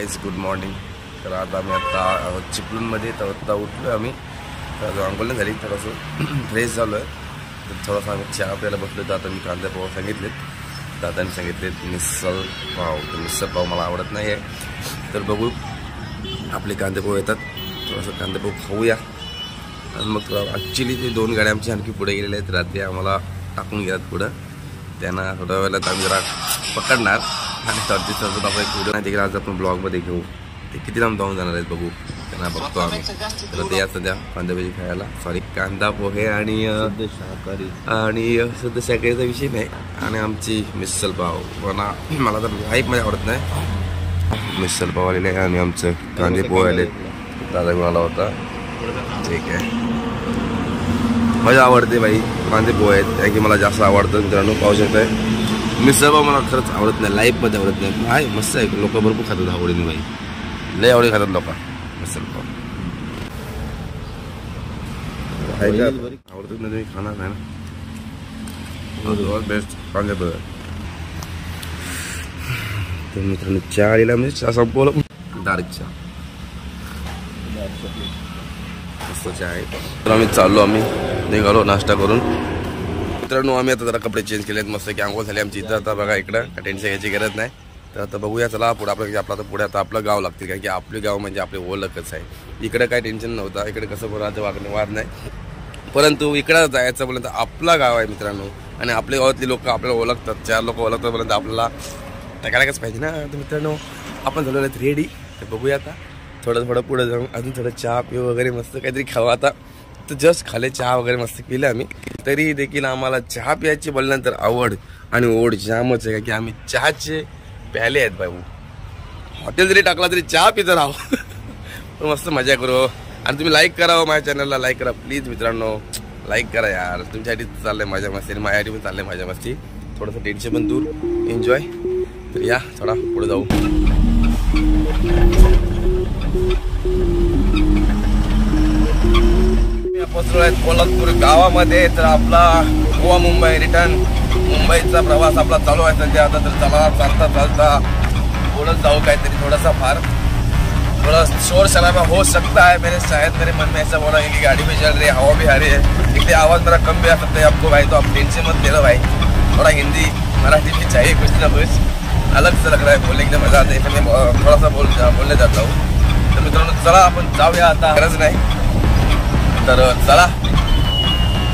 Guys good morning. तर आता आम्ही आता चिपळूणमध्ये तर आत्ता उठलो आम्ही. तर अंघोळ झाली, थोडंसं फ्रेश झालो आहे. तर थोडासा आम्ही चहा प्यायला बसलो. तर आता मी कांदा पोहा सांगितलेत, दादाने सांगितलेत मिसल पाव. तर मिसल पाव मला आवडत नाही आहे, तर बघू आपले कांदे पोहे येतात. थोडंसं कांदे पोहे खाऊया. आणि मग ॲक्च्युली ते 2 गाड्या आमच्या आणखी पुढे गेलेल्या आहेत. रात्री आम्हाला टाकून गेल्यात पुढं. त्यांना थोड्या वेळेला आम्ही जरा पकडणार आणि तरतीस आपण व्हिडिओ नाही तिकडे आज आपण ब्लॉगमध्ये घेऊ. ते किती लांब जाऊन जाणार आहेत बघू, त्यांना बघतो आम्ही. तर ते या सध्या कांदाभजी खायला, सॉरी कांदा पोहे आणि सध्या शाकाहारीचा विषय नाही. आणि आमची मिसल पाव मला तर लाईफमध्ये आवडत नाही. मिसल पाव आलेले आहे आणि आमचं कांदे पोहे आले. दादा मिळाला होता, ठीक आहे. मजा आवडते बाई, कांदे पोहे आहेत कारण की मला जास्त आवडतं. मित्रांनो पाहू शकताय, मिसळ पाव मला खरंच आवडत नाही, लाईफमध्ये आवडत नाही. आहे मस्त आहे, लोक भरपूर खातात आवडीने बाई, लय आवडी खातात लोक मिसळ पाव. आवडतच नाही तुम्ही खाणार नाही ना. बेस्ट कांदे पोहे. तर मित्रांनो चहा आलेला म्हणजे चहा संपवलं, डार्क चहा मस्त चहा आहे. तर आम्ही चाललो, आम्ही निघालो नाश्ता करून. मित्रांनो आम्ही आता जरा कपडे चेंज केलेत, मस्त की आंघोळ झाली आमची. इथं आता बघा इकडं टेन्शन घ्यायची गरज नाही. तर आता बघूया, चला पुढे आपलं आता पुढे आता आपलं गाव लागतील, कारण की आपले गाव म्हणजे आपले ओळखच आहे. इकडे काय टेन्शन नव्हतं, इकडे कसं कोणाचं वाद नाही. परंतु इकडं जायचं बोललं तर आपला गाव आहे मित्रांनो, आणि आपल्या गावातली लोक आपल्याला ओळखतात. 4 लोक ओळखतात बोलत आपल्याला टाकायलाच पाहिजे ना. तर मित्रांनो आपण झालो आहेत रेडी. तर बघूया आता थोडं पुढे जाऊन अजून थोडं चहा पिऊ वगैरे, मस्त काहीतरी खावं. आता तर जस्ट खाले चहा वगैरे मस्त पिलं आम्ही, तरी देखील आम्हाला चहा प्यायची बोलल्यानंतर आवड आणि ओढ जामच आहे, की आम्ही चहाचे प्याले आहेत बाबू. हॉटेल जरी टाकला तरी चहा पित राहू. मस्त मजा करू. आणि तुम्ही लाईक करा, माझ्या चॅनलला लाईक करा प्लीज मित्रांनो, लाईक करा यार. तुमच्यासाठी चाललंय माझ्या मस्ती आणि माझ्यासाठी पण चाललंय माझ्या मस्ती. थोडंसं टेन्शन पण दूर, एन्जॉय. तर या थोडा पुढे जाऊ. पोहोचलो आहेत कोल्हापूर गावामध्ये. तर आपला गोवा मुंबई रिटर्न मुंबईचा प्रवास आपला चालू आहे सध्या. आता तर चालता पुढं जाऊ काहीतरी थोडासा फार थोड़ा शोर शराबा हो सकता है. मेरे मन में ऐसा बोला कि गाड़ी भी चल रही है, हवा भी आ रही है, इसलिए आवाज़ मेरा कम भी आ सकता है आपको भाई. तो आप टेंशन मत ले लो भाई, थोड़ा हिंदी मराठी भी चाहिए कुछ ना कुछ, अलग से लग रहा है बोलने के मज़ा आता है, इसलिए मैं थोड़ा सा बोलने जाता हूँ. तर मित्रांनो चला आपण जाऊया आता, गरज नाही. तर चला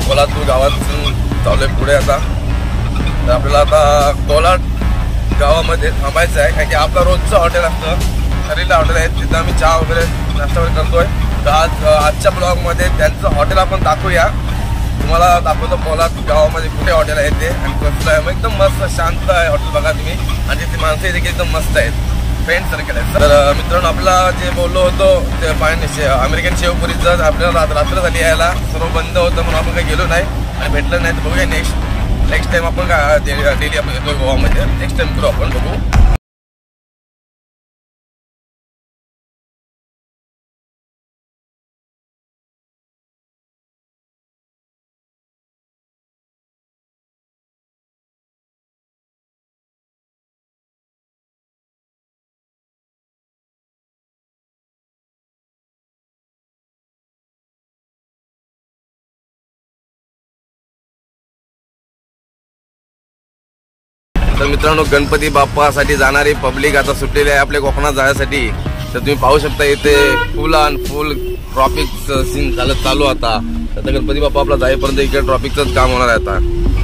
कोल्हापूर गावातून चालू आहे पुढे आता. तर आपल्याला आता कोल्हाट गावामध्ये थांबायचं आहे, कारण की आपलं रोजचं हॉटेल असतं, ठरलेलं हॉटेल आहे, तिथं आम्ही चहा वगैरे नाश्ता वगैरे करतोय. तर आजच्या ब्लॉगमध्ये त्यांचं हॉटेल आपण दाखवूया. तुम्हाला दाखवतो कोल्हाट गावामध्ये कुठे हॉटेल आहे ते आणि कसलं आहे. मग एकदम मस्त शांत आहे हॉटेल, बघा तुम्ही. आणि तिथे माणसं देखील एकदम मस्त आहेत, फ्रेंड सर्कल आहे. तर मित्रांनो आपला जे बोललो होतो ते अमेरिकन शेवपुरीचं, आपल्याला रात्र झाली यायला, सर्व बंद होतं म्हणून आपण काही गेलो नाही आणि भेटलं नाही. तर बघूया नेक्स्ट टाइम आपण काय डेली आपण येतो गोवामध्ये, नेक्स्ट टाइम करू आपण, बघू. तर मित्रांनो गणपती बाप्पासाठी जाणारी पब्लिक आता सुटलेली आहे आपल्या कोकणात जाण्यासाठी. तर तुम्ही पाहू शकता इथे फुल ट्रॉफिकचं सीन चालू आता. तर गणपती बाप्पा आपला जाईपर्यंत इकडे ट्रॉफिकचंच काम होणार आहे आता.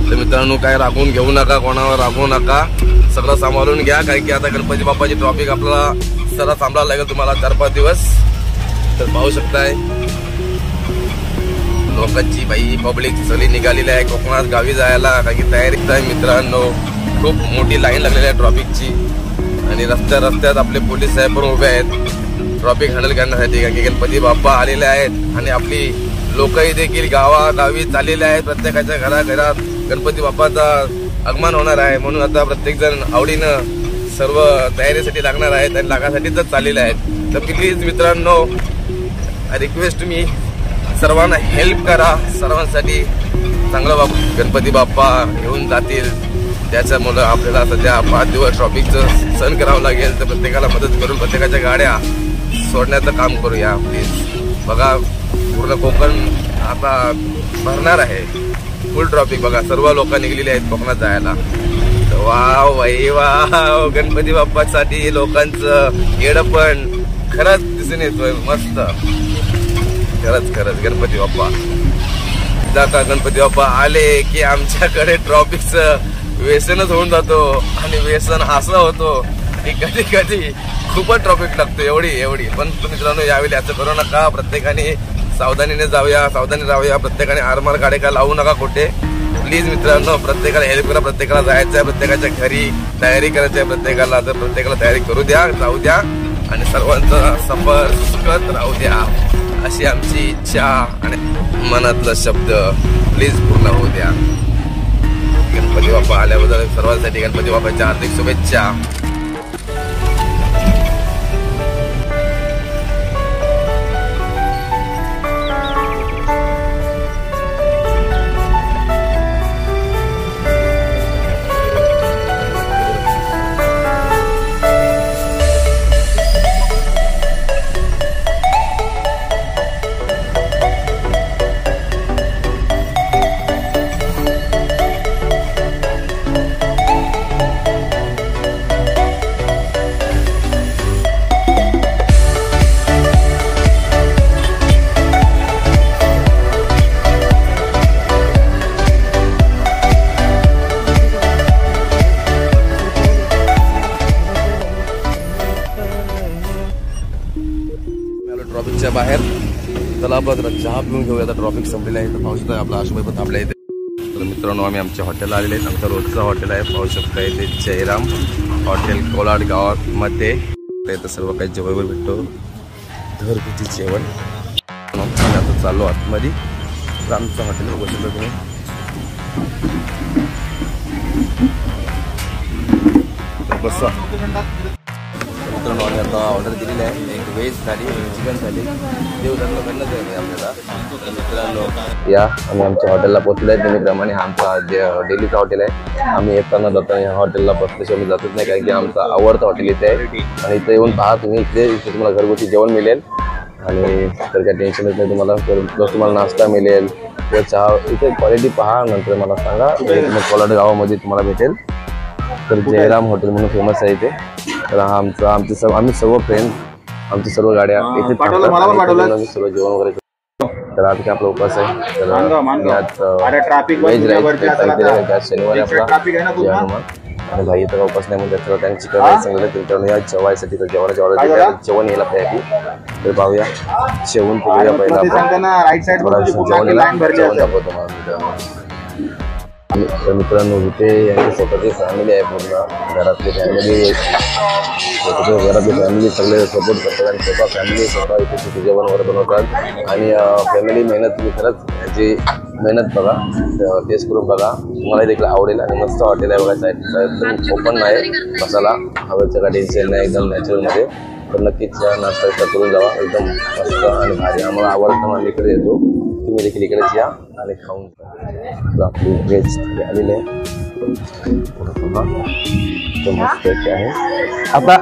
तर मित्रांनो काय राखून घेऊ नका, कोणावर राखू नका, सगळं सांभाळून घ्या, कारण की आता गणपती बाप्पाची ट्रॉफिक आपल्याला सगळं सांभाळायला लागेल तुम्हाला 4-5 दिवस. तर पाहू शकताय लोकांची बाई पब्लिक सगळी निघालेली आहे कोकणात गावी जायला, कारण की तयारीत आहे मित्रांनो. खूप मोठी लाईन लागलेली आहे ट्रॉफिकची आणि रस्त्यात आपले पोलीस साहेब पण उभे आहेत ट्रॉफिक हँडल करण्यासाठी, कारण की गणपती बाप्पा आलेले आहेत आणि आपली लोकही देखील गावागावी चाललेले आहेत. प्रत्येकाच्या घराघरात गणपती बाप्पाचा आगमन होणार आहे, म्हणून आता प्रत्येकजण आवडीनं सर्व तयारीसाठी लागणार आहेत आणि लागासाठीच चाललेले आहेत. तर प्लीज मित्रांनो रिक्वेस्ट, तुम्ही सर्वांना हेल्प करा, सर्वांसाठी चांगलं गणपती बाप्पा घेऊन जातील. त्याच्यामुळं आपल्याला सध्या 5 दिवस ट्रॉफिकचं सहन करावं लागेल. तर प्रत्येकाला मदत करून प्रत्येकाच्या गाड्या सोडण्याचं काम करूया प्लीज. बघा पूर्ण कोकण आता भरणार आहे, फुल ट्रॉफिक. बघा सर्व लोक निघलेली आहेत कोकणात जायला. वाव भाई वाव, गणपती बाप्पासाठी लोकांचं येडपण खरंच दिसून येतोय. मस्त खरंच गणपती बाप्पा. जाता गणपती बाप्पा आले की आमच्याकडे ट्रॉफिकचं व्यसनच होऊन जातो. आणि व्यसन असं होतो की कधी कधी खूपच ट्रॉफिक लागतो, एवढी. पण मित्रांनो यावेळी असं करू नका. प्रत्येकाने सावधानीने जाऊया, सावधानी राहूया. प्रत्येकाने आरमार गाड्या का लावू नका कुठे प्लीज मित्रांनो. प्रत्येकाला हेल्प करा. प्रत्येकाला जायचं आहे, प्रत्येकाच्या घरी तयारी करायची आहे प्रत्येकाला. तर प्रत्येकाला तयारी करू द्या, जाऊ द्या आणि सर्वांचा सफर सुखद राहू द्या अशी आमची इच्छा आणि मनातला शब्द प्लीज पूर्ण होऊ द्या. गणपती बाप्पा आल्याबद्दल सर्वांसाठी गणपती बाप्पाच्या हार्दिक शुभेच्छा. ट्रॉफिकच्या बाहेर चला आपण चहा पिऊन घेऊया. आता ट्रॉफिक संपलेलं आहे. तर पाहू शकता आपला आशुभाई पण थांबल्या इथे. तर मित्रांनो आम्ही आमच्या हॉटेलला आलेले आहेत. आमचा रोजचा हॉटेल आहे. पाहू शकता इथे जयराम हॉटेल कोलाड गावामध्ये. इथं सर्व काही जेवण भेटतो, घरगुती जेवण. आता चाललो आतमध्ये. तर आमचं हॉटेल बघू शकता तुम्ही. बसा मित्रांनो आम्ही आता ऑर्डर दिलेली आहे. एक व्हेज थाली, चिकन थाली. देवधर्म करणंच आहे आपल्याला. मित्रांनो या आम्ही आमच्या हॉटेलला पोहोचलो आहे. त्याप्रमाणे आमचा जे डेलीचा हॉटेल आहे. आम्ही येताना जाताना या हॉटेलला बसल्याशिवाय आम्ही जातच नाही, कारण की आमचं आवडतं हॉटेल इथे आहे. आणि इथे येऊन पहा तुम्ही. इथे तुम्हाला घरगुती जेवण मिळेल आणि तर काही टेन्शनच नाही तुम्हाला. प्लस तुम्हाला नाश्ता मिळेल व चहा. इथे क्वालिटी पहा, नंतर मला सांगा. कोलाड गावामध्ये तुम्हाला भेटेल. तर जयराम हॉटेल म्हणून फेमस आहे इथे. तर हा आम्ही सर्व फ्रेंड, आमची सर्व गाड्या इथे थांबतात. सर्व जेवण वगैरे. तर आज काय आपला उपवास आहे. तर व्हेज राईस शनिवारी आपला आणि भाई तर उपवास नाही म्हणजे सर्व त्यांनी चिकन राईस सांगितलं. त्यांच्यावर या जेवायसाठी तर जेवणाची ऑर्डर जेवण यायला पाहिजे. तर पाहूया जेवण घेऊया पहिला आपण. जेवण दाखवतो मला. तर मित्रांनो इथे यांची स्वतःची फॅमिली आहे. पूर्ण घरातली फॅमिली सगळे सपोर्ट करतात आणि स्वतः फॅमिली स्वतः इथे तिथे जेवण वगैरे बनवतात. आणि फॅमिली मेहनत तुम्ही खरंच याची मेहनत बघा, टेस्ट करून बघा, तुम्हाला देखील आवडेल. आणि मस्त हॉटेल आहे बघा. एकदम ओपन आहे, मसाला हवेचं का टेन्शन नाही, एकदम नॅचरलमध्ये. तर नक्कीच नाश्ता करून जावा, एकदम मस्त आणि भारी. आम्हाला आवडतं, आम्ही इकडे येतो. तुम्ही देखील इकडेच या आणि खाऊन जा. आपली व्हेज आलेली आहे. मस्त आहे आता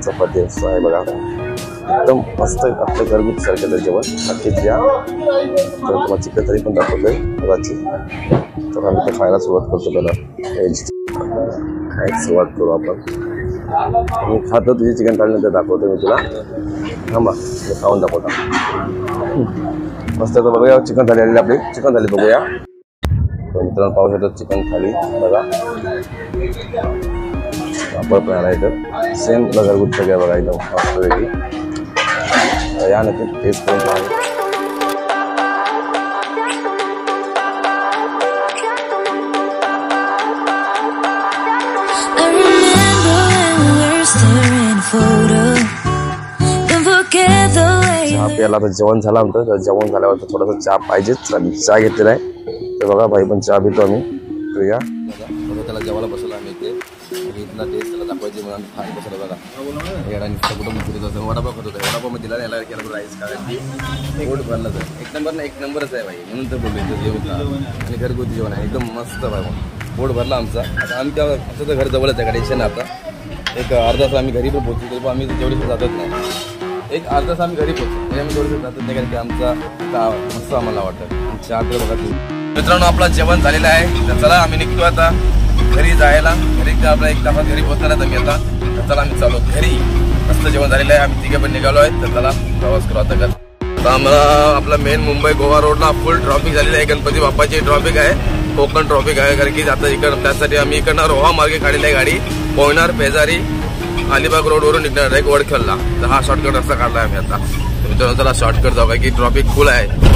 चपाती आहे बघा. एकदम मस्त आपल्या घरगुती सारखं जेवण. नक्कीच या. तर तुम्हाला चिकन थाली पण दाखवतोय बघाची. तर आम्ही ते खायला सुरुवात करतो. त्याला व्हेज खायला सुरुवात करू आपण. मी खातो तुझी चिकन थाली नंतर दाखवतो मी तुला. थांबा मी खाऊन दाखवतो. मस्त तर बघूया चिकन थाली आलेली आपली. चिकन थाली बघूया. तर मित्रांनो पाहू शकतो चिकन थाली बघा. पापड पण आला इथं. सेम तुला घरगुती सगळ्या बघा एकदम मस्त वेगळी. या नक्की टेस्ट करून पाहा. चहा प्यायला आता जेवण झालं आमचं. तर जेवण झाल्यावर थोडासा चहा पाहिजेच. आणि चहा घेतलेला आहे. तर बघा भाई पण चहा पितो आम्ही. तर या त्याला जेवायला बसवलं आम्ही इथे. इथला टेस्ट त्याला दाखवायची म्हणून खाली बसवलं बघा. येडा नुसतं कुठं फिरत होतं. वडापाव खात होता. वडापाव मध्ये दिला याला केला राईस कारण पोट भरलं तर एक नंबर ना, एक नंबरच आहे भाई. म्हणून तर बोललो इथं जेवण आणि घरगुती जेवण आहे एकदम मस्त भाई. बोट भरला आमचा. आता आमच्या आमचं तर घर जवळच आहे टेन्शन. आता एक अर्धा तास आम्ही घरी पण पोहोचतो, तरी आम्ही तेवढी जातच नाही. एक अर्धा तास आम्ही घरी पोहोचतो तरी आम्ही तेवढी जातच नाही, कारण की आमचा मस्त आम्हाला वाटतं. चहा तर बघा तुम्ही मित्रांनो, आपला जेवण झालेलं आहे. तर चला आम्ही निघतो आता घरी जायला. घरी आपला एक तासात घरी पोहोचणार आहे आम्ही आता. तर चला आम्ही चालू घरी. मस्त जेवण झालेलं आहे, आम्ही तिघे पण निघालो आहे. तर चला प्रवास करू आता घर. आता आम्हाला आपला मेन मुंबई गोवा रोडला फुल ट्रॉफिक झालेली आहे. गणपती बाप्पाची ट्रॉफिक आहे, कोकण ट्रॉफिक आहे. कारण की आता इकडं त्यासाठी आम्ही इकडनं रोहा मार्गे काढलेली आहे गाडी. पोहणार पेजारी अलिबाग रोडवरून निघणार आहे वडखलला. तर हा शॉर्टकट रस्ता काढला आहे आम्ही आता. मित्रांनो चला शॉर्टकट जाऊ, काय की ट्रॉफिक फुल आहे.